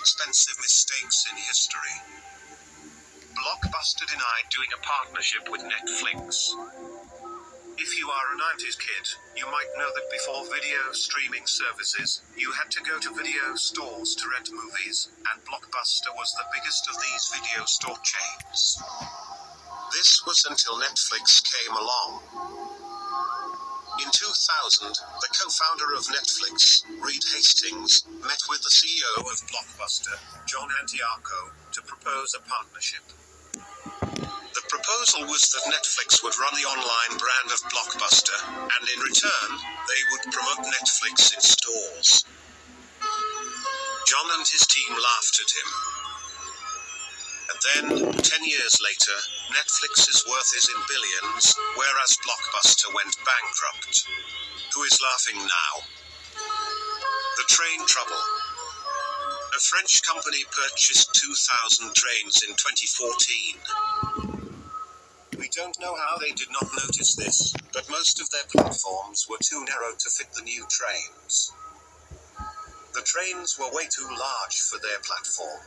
expensive mistakes in history. Blockbuster denied doing a partnership with Netflix. If you are a 90s kid, you might know that before video streaming services, you had to go to video stores to rent movies, and Blockbuster was the biggest of these video store chains. This was until Netflix came along. In 2000, the co-founder of Netflix, Reed Hastings, met with the CEO of Blockbuster, John Antioco, to propose a partnership. The proposal was that Netflix would run the online brand of Blockbuster, and in return, they would promote Netflix in stores. John and his team laughed at him. And then, 10 years later, Netflix's worth is in billions, whereas Blockbuster went bankrupt. Who is laughing now? The train trouble. A French company purchased 2,000 trains in 2014. We don't know how they did not notice this, but most of their platforms were too narrow to fit the new trains. The trains were way too large for their platform.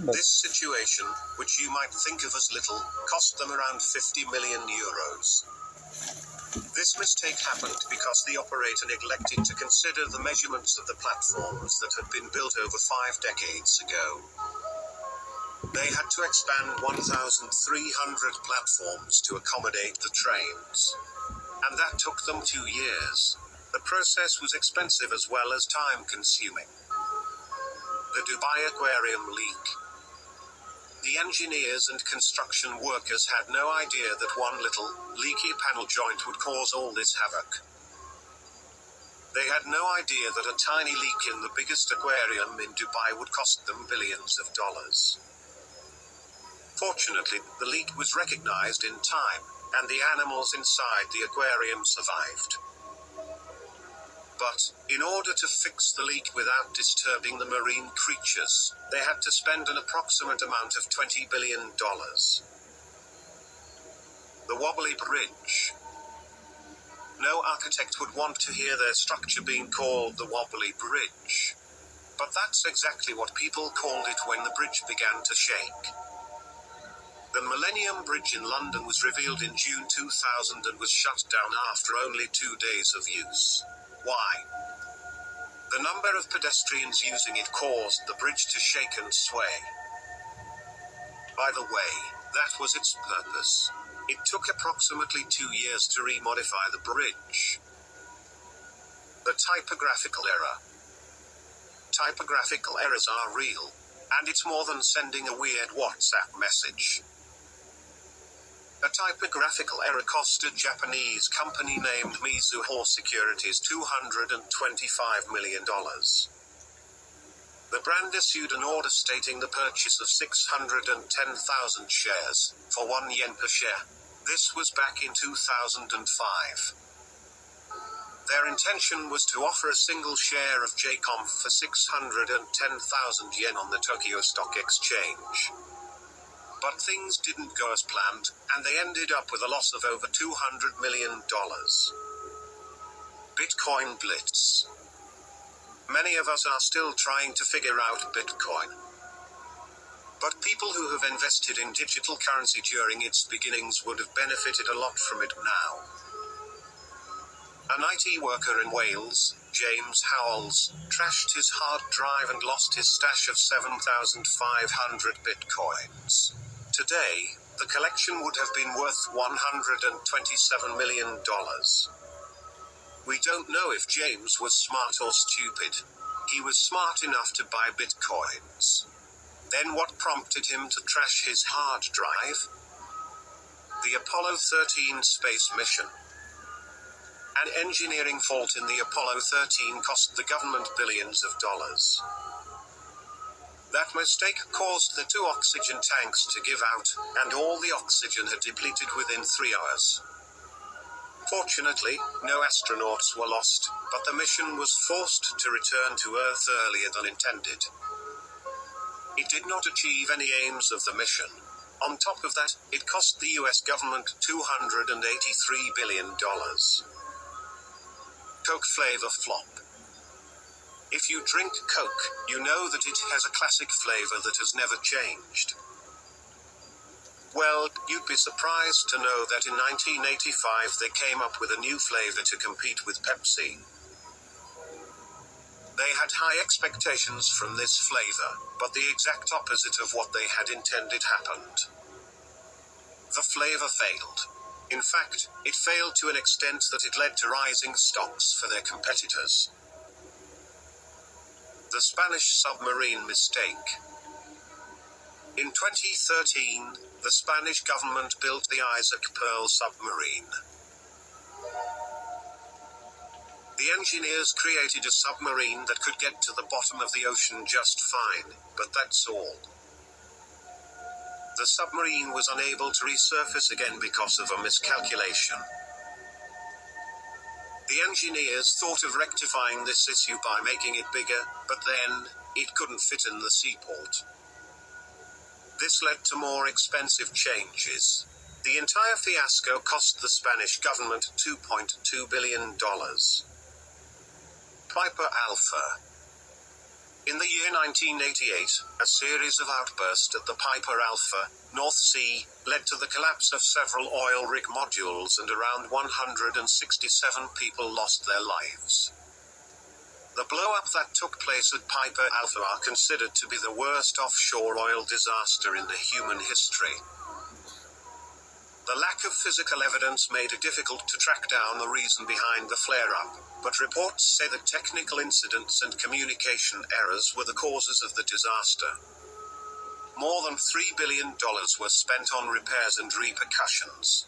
This situation, which you might think of as little, cost them around 50 million euros. This mistake happened because the operator neglected to consider the measurements of the platforms that had been built over 5 decades ago. They had to expand 1,300 platforms to accommodate the trains. And that took them 2 years. The process was expensive as well as time-consuming. The Dubai Aquarium leak. The engineers and construction workers had no idea that one little, leaky panel joint would cause all this havoc. They had no idea that a tiny leak in the biggest aquarium in Dubai would cost them billions of dollars. Fortunately, the leak was recognized in time, and the animals inside the aquarium survived. But, in order to fix the leak without disturbing the marine creatures, they had to spend an approximate amount of $20 billion. The wobbly bridge. No architect would want to hear their structure being called the wobbly bridge. But that's exactly what people called it when the bridge began to shake. The Millennium Bridge in London was revealed in June 2000 and was shut down after only 2 days of use. Why? The number of pedestrians using it caused the bridge to shake and sway. By the way, that was its purpose. It took approximately 2 years to remodify the bridge. The typographical error. Typographical errors are real, and it's more than sending a weird WhatsApp message. A typographical error cost a Japanese company named Mizuho Securities $225 million. The brand issued an order stating the purchase of 610,000 shares, for 1 yen per share. This was back in 2005. Their intention was to offer a single share of JCOM for 610,000 yen on the Tokyo Stock Exchange. But things didn't go as planned, and they ended up with a loss of over $200 million. Bitcoin Blitz. Many of us are still trying to figure out Bitcoin. But people who have invested in digital currency during its beginnings would have benefited a lot from it now. An IT worker in Wales, James Howells, trashed his hard drive and lost his stash of 7,500 bitcoins. Today, the collection would have been worth $127 million. We don't know if James was smart or stupid. He was smart enough to buy bitcoins. Then what prompted him to trash his hard drive? The Apollo 13 space mission. An engineering fault in the Apollo 13 cost the government billions of dollars. That mistake caused the 2 oxygen tanks to give out, and all the oxygen had depleted within 3 hours. Fortunately, no astronauts were lost, but the mission was forced to return to Earth earlier than intended. It did not achieve any aims of the mission. On top of that, it cost the US government $283 billion. Coke flavor flop. If you drink Coke, you know that it has a classic flavor that has never changed. Well, you'd be surprised to know that in 1985 they came up with a new flavor to compete with Pepsi. They had high expectations from this flavor, but the exact opposite of what they had intended happened. The flavor failed. In fact, it failed to an extent that it led to rising stocks for their competitors. The Spanish submarine mistake. In 2013, the Spanish government built the Isaac Pearl submarine. The engineers created a submarine that could get to the bottom of the ocean just fine, but that's all. The submarine was unable to resurface again because of a miscalculation. The engineers thought of rectifying this issue by making it bigger, but then, it couldn't fit in the seaport. This led to more expensive changes. The entire fiasco cost the Spanish government $2.2 billion. Piper Alpha. In the year 1988, a series of outbursts at the Piper Alpha, North Sea, led to the collapse of several oil rig modules and around 167 people lost their lives. The blow-up that took place at Piper Alpha are considered to be the worst offshore oil disaster in the human history. The lack of physical evidence made it difficult to track down the reason behind the flare-up, but reports say that technical incidents and communication errors were the causes of the disaster. More than $3 billion were spent on repairs and repercussions.